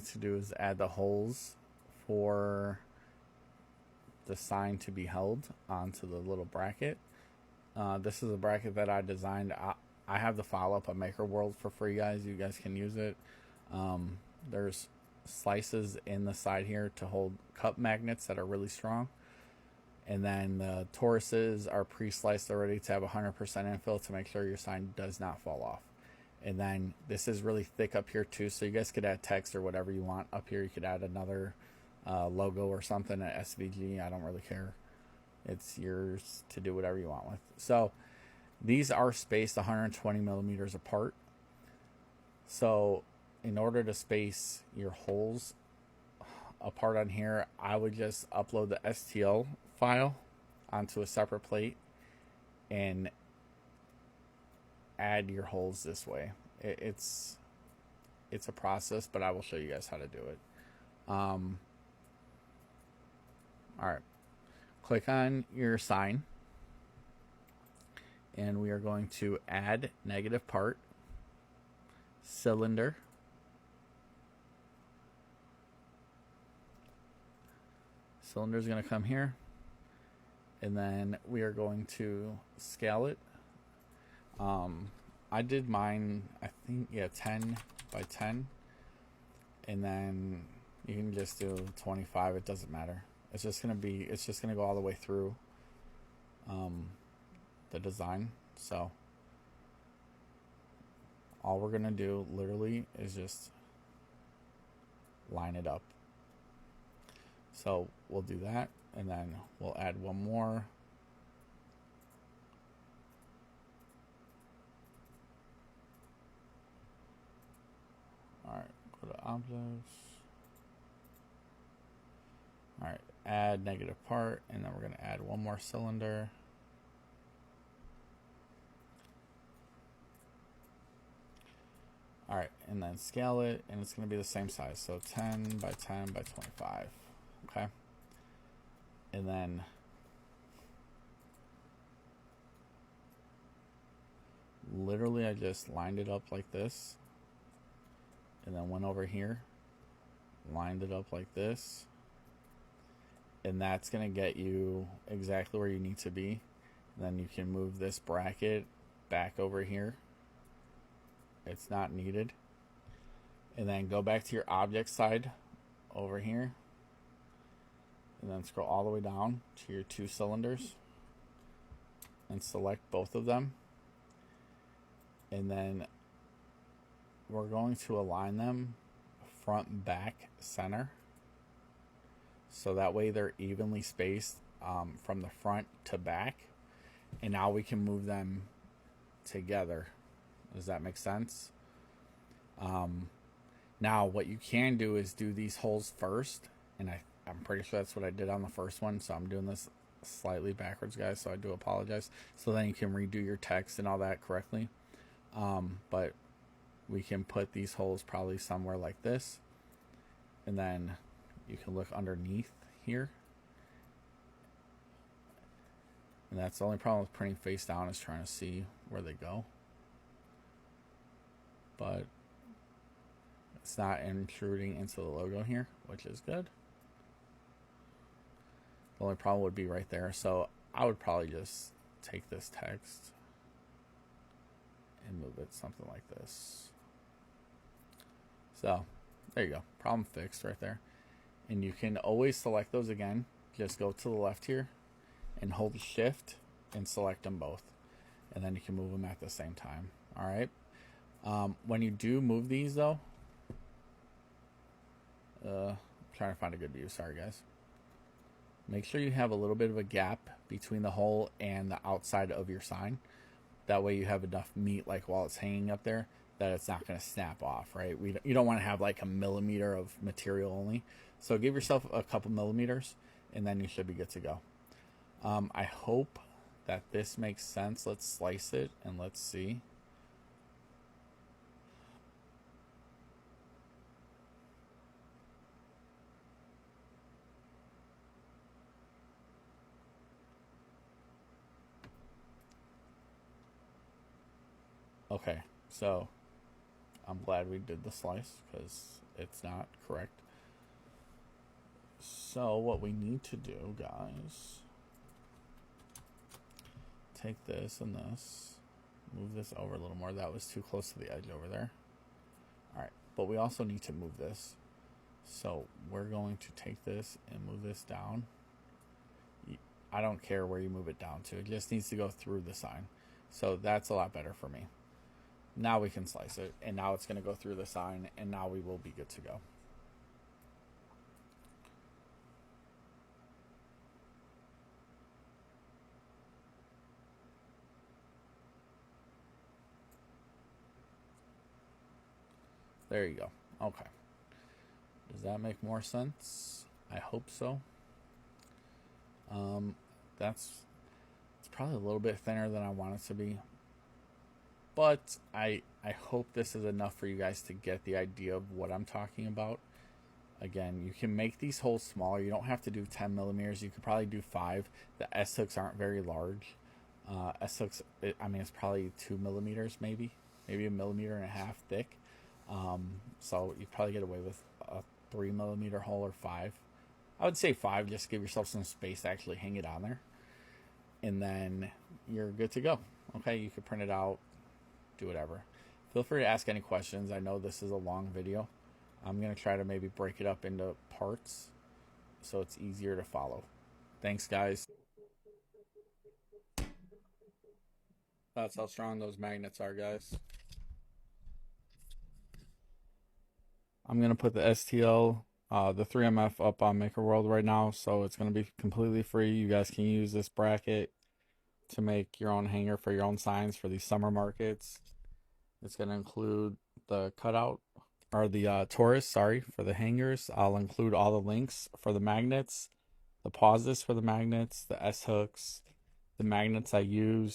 need to do is add the holes for the sign to be held onto the little bracket. This is a bracket that I designed. I have the file up on Makerworld for free, guys. You guys can use it. There's slices in the side here to hold cup magnets that are really strong. And then the toruses are pre-sliced already to have 100% infill to make sure your sign does not fall off. And then this is really thick up here too, so you guys could add text or whatever you want up here. You could add another logo or something, at SVG. I don't really care. It's yours to do whatever you want with. So these are spaced 120 millimeters apart. So in order to space your holes apart on here, I would just upload the STL file onto a separate plate and add your holes this way. It's a process, but I will show you guys how to do it. All right, click on your sign, and we are going to add negative part, cylinder, cylinder is going to come here, and then we are going to scale it. I did mine, I think, yeah, 10 by 10, and then you can just do 25. It doesn't matter. It's just gonna go all the way through the design. So all we're gonna do literally is just line it up. So we'll do that, and then we'll add one more. Alright, go to objects. Alright, add negative part, and then we're going to add one more cylinder. Alright, and then scale it, and it's going to be the same size. So 10 by 10 by 25. Okay. And then literally I just lined it up like this. And then went over here, lined it up like this, and that's gonna get you exactly where you need to be. And then you can move this bracket back over here. It's not needed. And then go back to your object side over here, and then scroll all the way down to your two cylinders and select both of them. And then we're going to align them front, back, center, so that way they're evenly spaced from the front to back. And now we can move them together. Does that make sense? Now what you can do is do these holes first, and I'm pretty sure that's what I did on the first one, so I'm doing this slightly backwards, guys, so I do apologize. So then you can redo your text and all that correctly. But we can put these holes probably somewhere like this, and then you can look underneath here. And that's the only problem with printing face down, is trying to see where they go. But it's not intruding into the logo here, which is good. The only problem would be right there. So I would probably just take this text and move it something like this. So there you go, problem fixed right there. And you can always select those again. Just go to the left here and hold shift and select them both, and then you can move them at the same time. All right, when you do move these though, I'm trying to find a good view, sorry guys. Make sure you have a little bit of a gap between the hole and the outside of your sign. That way you have enough meat, like while it's hanging up there, that it's not going to snap off, right? You don't want to have like a millimeter of material only. So give yourself a couple millimeters, and then you should be good to go. I hope that this makes sense. Let's slice it and let's see. Okay, so I'm glad we did the slice, because it's not correct. So what we need to do, guys, take this and this, move this over a little more. That was too close to the edge over there. All right, but we also need to move this. So we're going to take this and move this down. I don't care where you move it down to. It just needs to go through the sign. So that's a lot better for me. Now we can slice it, and now it's going to go through the sign, and now we will be good to go. There you go. Okay. Does that make more sense? I hope so. It's probably a little bit thinner than I want it to be. But I hope this is enough for you guys to get the idea of what I'm talking about. Again, you can make these holes smaller. You don't have to do 10 millimeters. You could probably do 5. The S-hooks aren't very large. S-hooks, I mean, it's probably 2 millimeters maybe a 1.5 millimeters thick. So you probably get away with a 3 millimeter hole or 5. I would say 5, just give yourself some space to actually hang it on there. And then you're good to go. Okay, you can print it out, do whatever. Feel free to ask any questions. I know this is a long video. I'm going to try to maybe break it up into parts so it's easier to follow. Thanks, guys. That's how strong those magnets are, guys. I'm going to put the STL, the 3MF up on Makerworld right now, so it's going to be completely free. You guys can use this bracket to make your own hanger for your own signs for these summer markets. It's going to include the cutout, or the Taurus, sorry, for the hangers. I'll include all the links for the magnets, the pauses for the magnets, the S-hooks, the magnets I use.